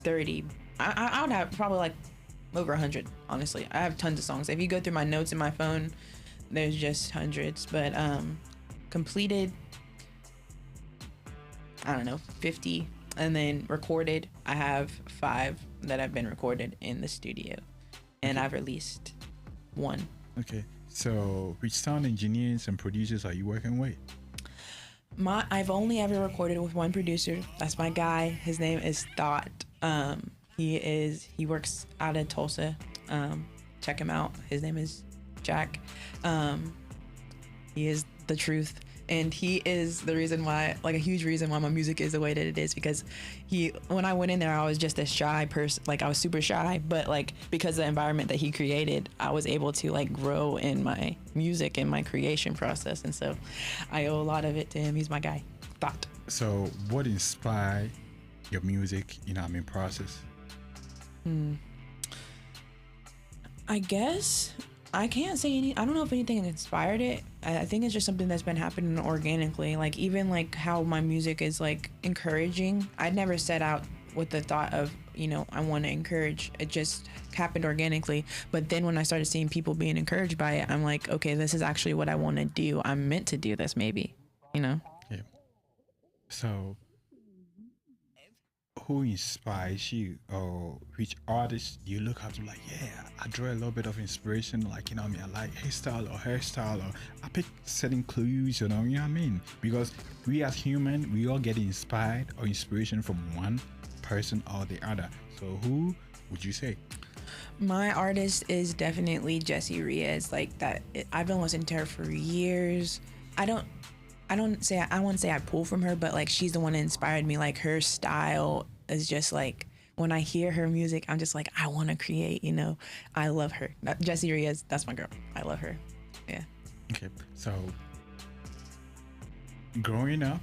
30. I would have probably like over 100, honestly. I have tons of songs. If you go through my notes in my phone, there's just hundreds. But completed, I don't know, 50. And then recorded, I have 5 that have been recorded in the studio. And I've released 1. Okay. So which sound engineers and producers are you working with? I've only ever recorded with one producer. That's my guy. His name is Thought. He works out of Tulsa. Check him out. His name is Jack. He is the truth. And he is the reason why, like a huge reason why my music is the way that it is, because when I went in there, I was just a shy person. Like I was super shy, but like because of the environment that he created, I was able to like grow in my music and my creation process. And so I owe a lot of it to him. He's my guy. Thought. So what inspired your music, process? I guess I can't say I don't know if anything inspired it. I think it's just something that's been happening organically. Like even like how my music is like encouraging. I'd never set out with the thought of, I want to encourage. It just happened organically. But then when I started seeing people being encouraged by it, I'm like, okay, this is actually what I want to do. I'm meant to do this maybe, Yeah. So who inspires you, or which artist do you look up to? Like, yeah, I draw a little bit of inspiration. Like, I like his style or her style, or I pick certain clues, because we as human, we all get inspired or inspiration from one person or the other. So who would you say? My artist is definitely Jessie Reyes. Like that, I've been listening to her for years. I wouldn't say I pull from her, but like she's the one that inspired me. Like her style is just like, when I hear her music, I'm just like, I want to create, I love her. Jessie Reyes, that's my girl. I love her. Yeah. Okay. So growing up,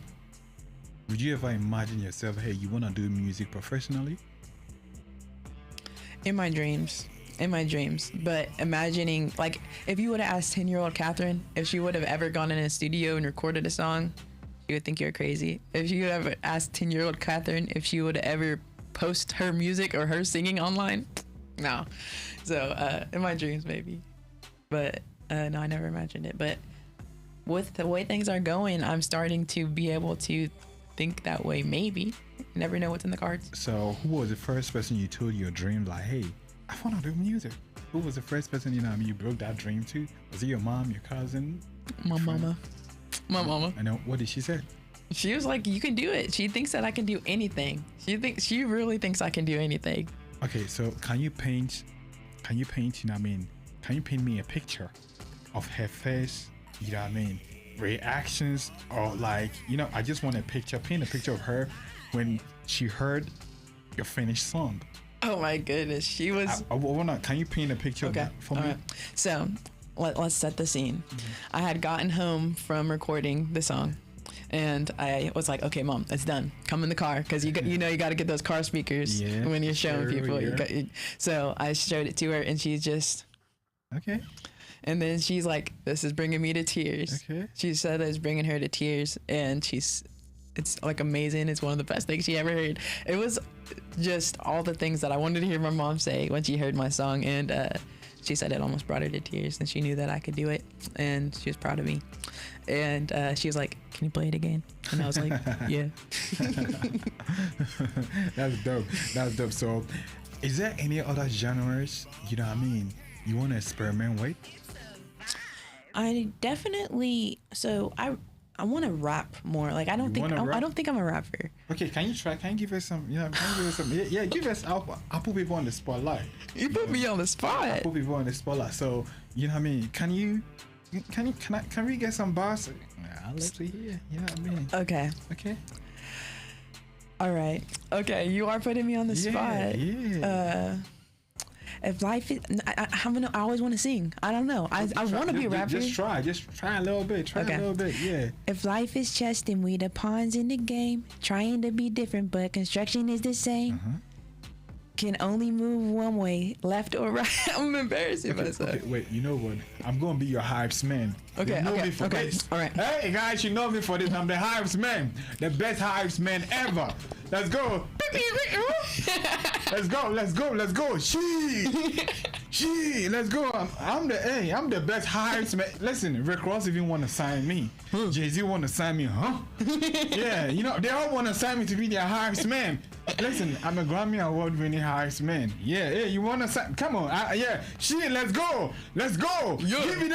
would you ever imagine yourself, hey, you want to do music professionally? In my dreams, but imagining, like, if you would have asked 10-year-old Catherine if she would have ever gone in a studio and recorded a song, she would think you're crazy. If you would have asked 10-year-old Catherine if she would have ever post her music or her singing online, no. So in my dreams maybe, but no, I never imagined it. But with the way things are going, I'm starting to be able to think that way. Maybe. You never know what's in the cards. So who was the first person you told your dream, like, hey, I want to do music? Who was the first person you broke that dream to? Was it your mom, your cousin? My mama. I know. What did she say? She was like, you can do it. She thinks that I can do anything. She really thinks I can do anything. Okay, so can you paint can you paint me a picture of her face, reactions, or like, I just want paint a picture of her when she heard your finished song. Oh my goodness, she was. Can you paint a picture of that for me? Right. So let's set the scene. Mm-hmm. I had gotten home from recording the song, and I was like, okay, Mom, it's done. Come in the car, because you got to get those car speakers when you're showing people. Yeah. So I showed it to her, and she's just okay. And then she's like, this is bringing me to tears. Okay. She said it's bringing her to tears, and it's like amazing. It's one of the best things she ever heard. It was just all the things that I wanted to hear my mom say when she heard my song, and she said it almost brought her to tears, and she knew that I could do it, and she was proud of me. And she was like, can you play it again? And I was like, yeah. That's dope. So is there any other genres you want to experiment with? I definitely, I want to rap more. Like I don't think I'm a rapper. Okay, can you try? Can you give us some? Yeah, give us. I'll put people on the spotlight. You put me on the spot. I put people on the spotlight. So Can we get some bars? I'll let you hear. Okay. All right. Okay, you are putting me on the spot. Yeah. If life is, I always want to sing. I don't know. I want to be a rapper. Just try a little bit. A little bit. Yeah. If life is chess, then we the pawns in the game, trying to be different, but construction is the same. can only move one way, left or right. I'm embarrassing myself. Okay, wait, you know what? I'm gonna be your hypes man. Okay, You know okay, me for okay. this. All right. Hey guys, you know me for this. I'm the hypes man, the best hypes man ever. Let's go. Let's go. She, let's go. I'm the best hypes man. Listen, Rick Ross even want to sign me. Jay-Z want to sign me, huh? Yeah, you know, they all want to sign me to be their hypes man. Listen, I'm a Grammy Award winning hypes man. Yeah, you want to sign? Come on, yeah. She, let's go. Yo. Give it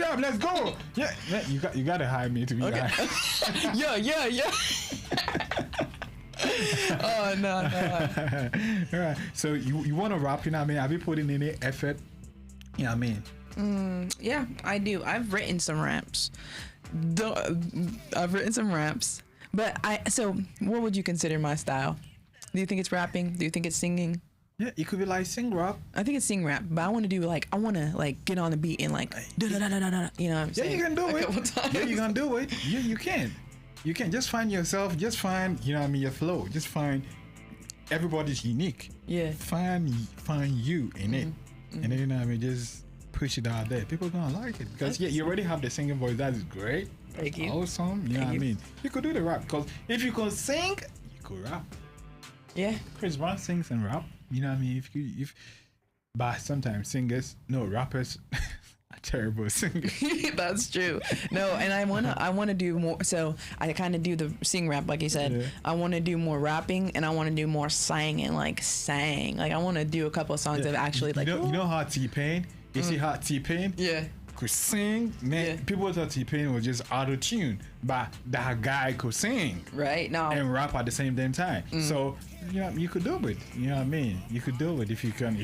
up. Let's go. Yeah, you got to hire me to be hypes. Yeah. Oh no. All right. So you want to rap? You know what I mean? Have you put in any effort? You know what I mean? Yeah, I do. I've written some raps. But so what would you consider my style? Do you think it's rapping? Do you think it's singing? Yeah, it could be like sing rap. I think it's sing rap, but I want to do like get on the beat and like you know what I'm saying? Yeah, you can do it. Yeah, you can do it. Yeah, you can. You can just find yourself. Just find, you know what I mean, your flow. Just find. Everybody's unique. Yeah. Find you in it, and then, you know what I mean, just push it out there. People gonna like it because you already have the singing voice. That is great. Thank you. Awesome. You know what I mean? You could do the rap because if you could sing, you could rap. Yeah. Chris Brown sings and rap. You know what I mean? But sometimes rappers are terrible singers. That's true. No, and I wanna do more. So I kind of do the sing rap, like you said. Yeah. I want to do more rapping, and I want to do more singing, like sang. Like I want to do a couple of songs that actually like. You know how T-Pain? You see how T-Pain? Yeah. Could sing, man. Yeah. People thought T-Pain was just auto-tune, but that guy could sing Right now. and rap at the same damn time. So you could do it. You know what I mean? You could do it if you can.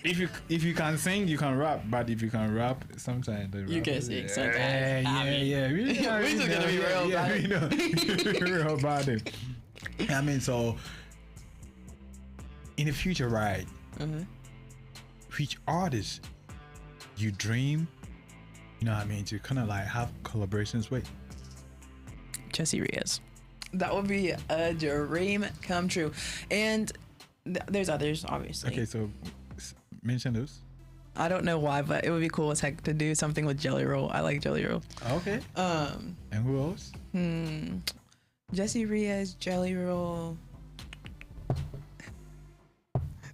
If you can sing, you can rap. But if you can rap, sometimes You can sing sometimes. Yeah. We just gonna be real about it. We know. Real about it. I mean, so in the future, right? Which artists you dream, you know what I mean, to kind of like have collaborations with? Jesse Reyes. That would be a dream come true. And there's others, obviously. Okay, so mention those. I don't know why, but it would be cool as heck to do something with Jelly Roll. I like Jelly Roll. Okay. And who else? Jesse Reyes, Jelly Roll.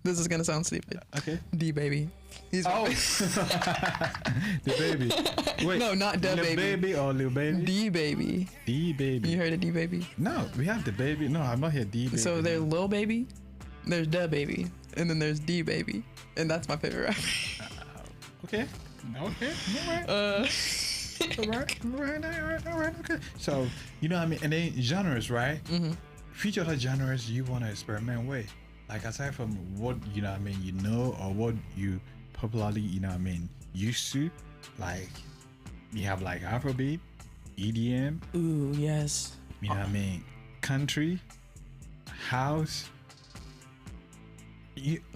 This is gonna sound stupid. Okay. D Baby. He's the baby. Wait. No, not the baby. Baby or Lil Baby? D Baby. D Baby. You heard of D Baby? No, we have the baby. No, I'm not here. D Baby. So there's Lil Baby, there's Da Baby, and then there's D Baby, and that's my favorite rapper. Okay. All right. Okay. So you know what I mean, and then genres, right? Which other genres you want to experiment with? Like aside from what you know what I mean, you know, or what you popularly, you know what I mean, used to, like you have like Afrobeat, EDM. Ooh, yes. You know what I mean, country, house.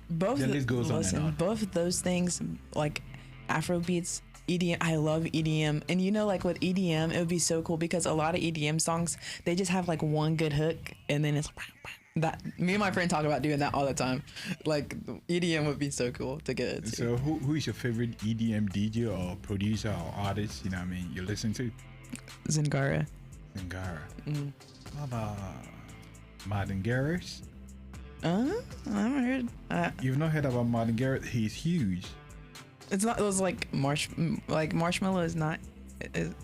Both the list goes on and on. Both of those things, like Afrobeats, EDM. I love EDM, and you know, like with EDM, it would be so cool because a lot of EDM songs, they just have like one good hook, and then it's that. Me and my friend talk about doing that all the time. Like EDM would be so cool to get into. So who is your favorite EDM DJ or producer or artist? You know what I mean, you listen to? Zingara. What about Martin Garrix? I haven't heard. You've not heard about Martin Garrix? He's huge. It's not. It was like Marshmallow is not.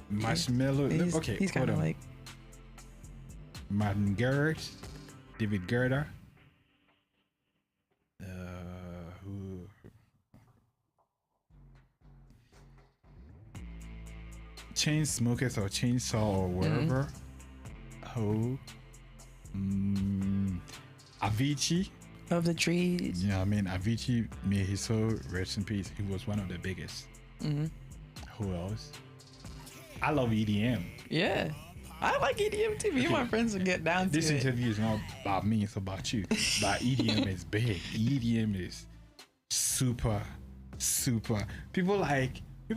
Marshmallow. Okay, he's kind of like Martin Garrix, David Guetta. Who? Chain Smokers or Chainsaw or wherever. Avicii. Of the Trees. You know what I mean? Avicii, may his soul rest in peace. He was one of the biggest. Who else? I love EDM. Yeah. I like EDM too. Me and my friends would get down to This it. interview is not about me, it's about you. But EDM is big. EDM is super. People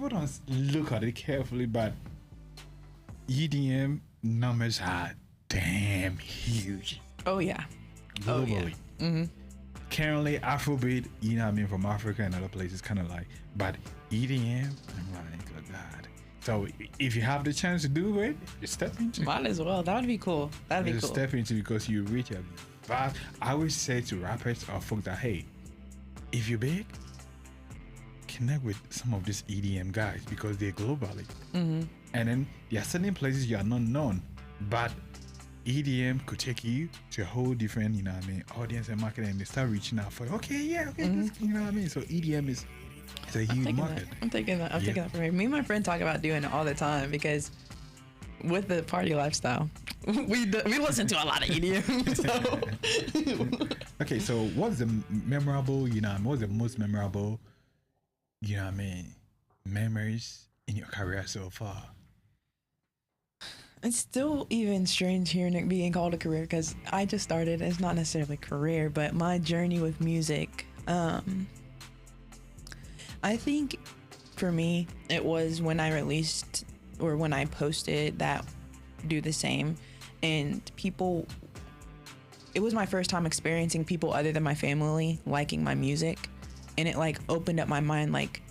don't look at it carefully, but EDM numbers are damn huge. Oh yeah. Globally. currently Afrobeat, you know what I mean, from Africa and other places, kind of like, but EDM, I'm like, oh God. So if you have the chance to do it, just step into it. Might as well. That would be cool. That'd be Just cool. step into it because you reach a vast. I always say to rappers or folk that, hey, if you're big, connect with some of these EDM guys because they're globally. Mm-hmm. And then there are certain places you are not known, but EDM could take you to a whole different, you know what I mean, audience and market, and they start reaching out for, okay, yeah, okay, this, you know what I mean. So EDM is a huge market. I'm taking that for me. Me and my friend talk about doing it all the time because with the party lifestyle, we listen to a lot of EDM. So. Okay, so what's the memorable, you know, what's the most memorable, you know what I mean, memories in your career so far? It's still even strange hearing it being called a career because I just started. It's not necessarily a career, but my journey with music. I think for me, it was when I released or when I posted that Do the Same, and people. It was my first time experiencing people other than my family liking my music, and it like opened up my mind. Like,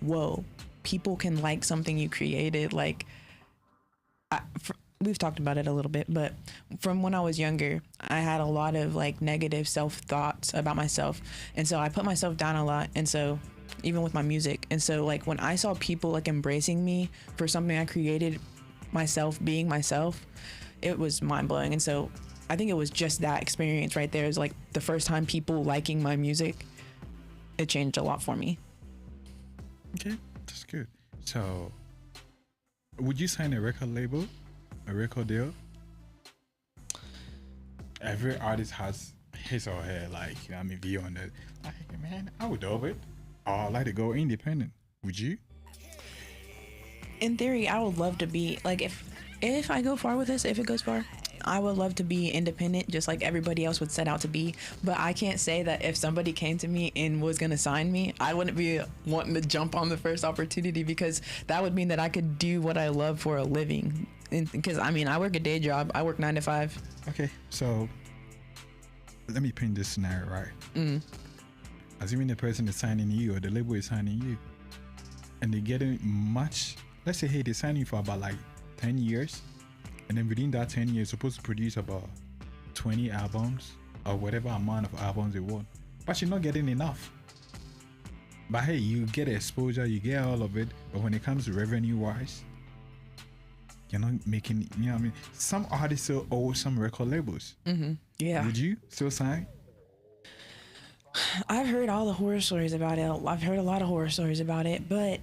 whoa, people can like something you created. Like. We've talked about it a little bit, but from when I was younger, I had a lot of like negative self-thoughts about myself. And so I put myself down a lot. And so even with my music. And so like when I saw people like embracing me for something I created myself, being myself, it was mind blowing. And so I think it was just that experience right there is like the first time people liking my music. It changed a lot for me. Okay, that's good. So would you sign a record label? A record deal? Every artist has his or her, like, you know, I mean, view on that. Like, man, I would do it. Or I'd like to go independent. Would you? In theory, I would love to be like if I go far with this, if it goes far, I would love to be independent, just like everybody else would set out to be. But I can't say that if somebody came to me and was gonna sign me, I wouldn't be wanting to jump on the first opportunity because that would mean that I could do what I love for a living. Because I mean, I work a day job. I work 9 to 5. Okay, so let me paint this scenario, right? Assuming the person is signing you or the label is signing you, and they're getting much. Let's say, hey, they're signing you for about like 10 years, and then within that 10 years, you're supposed to produce about 20 albums or whatever amount of albums they want, but you're not getting enough. But hey, you get exposure, you get all of it, but when it comes to revenue-wise, you're not making, you know what I mean? Some artists still owe some record labels. Yeah. Would you still sign? I've heard all the horror stories about it. I've heard a lot of horror stories about it, but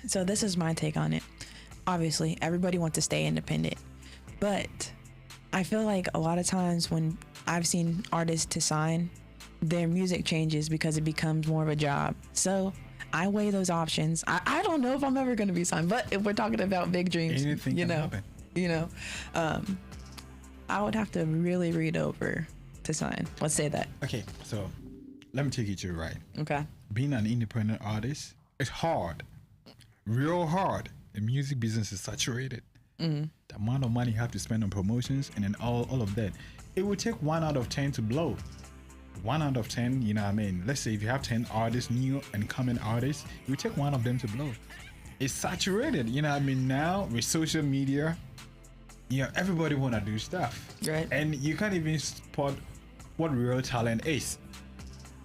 so this is my take on it. Obviously, everybody wants to stay independent, but I feel like a lot of times when I've seen artists to sign, their music changes because it becomes more of a job. So I weigh those options. I don't know if I'm ever going to be signed, but if we're talking about big dreams, Anything you can know, happen. I would have to really read over to sign. Let's say that. Okay, so let me take you to the right. Okay. Being an independent artist, it's hard. Real hard. The music business is saturated. The amount of money you have to spend on promotions and then all of that. It would take 1 out of 10 to blow. 1 out of 10, you know what I mean? Let's say if you have 10 artists, new and coming artists, it would take 1 of them to blow. It's saturated, you know what I mean? Now with social media, you know, everybody want to do stuff. Right. And you can't even spot what real talent is.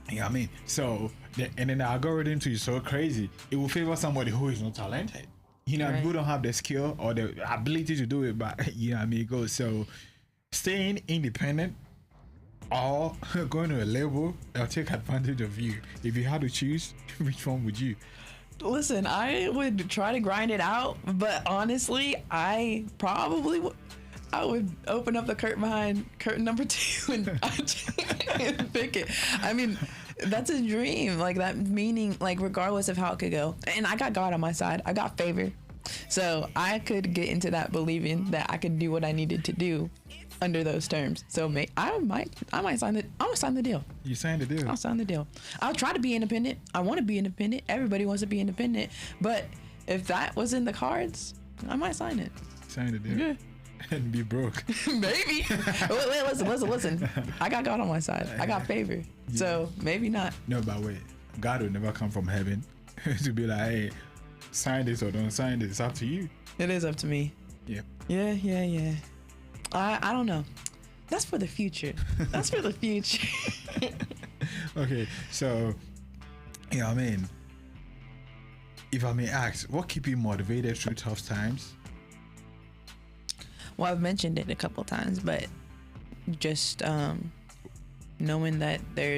You know what I mean? So, and then the algorithm too is so crazy. It will favor somebody who is not talented. You know, Right. who don't have the skill or the ability to do it, but you know what I mean? It goes. So, staying independent or going to a label that'll take advantage of you. If you had to choose, which one would you? Listen, I would try to grind it out, but honestly, I probably I would open up the curtain behind curtain number 2 and pick it. I mean, that's a dream. Like that meaning, like regardless of how it could go. And I got God on my side. I got favor. So I could get into that believing that I could do what I needed to do under those terms. So I might sign the. I'm gonna sign the deal. You signed the deal. I'll sign the deal. I'll try to be independent. I want to be independent. Everybody wants to be independent. But if that was in the cards, I might sign it. Signed the deal. Yeah. and be broke. Maybe. Wait, listen. I got God on my side. I got favor. So maybe not. No, but wait, God will never come from heaven to be like, hey, sign this or don't sign this. It's up to you. It is up to me. Yeah. Yeah. I don't know. That's for the future. That's for the future. Okay, so, you know what I mean? If I may ask, what keep you motivated through tough times? Well, I've mentioned it a couple times, but just knowing that there's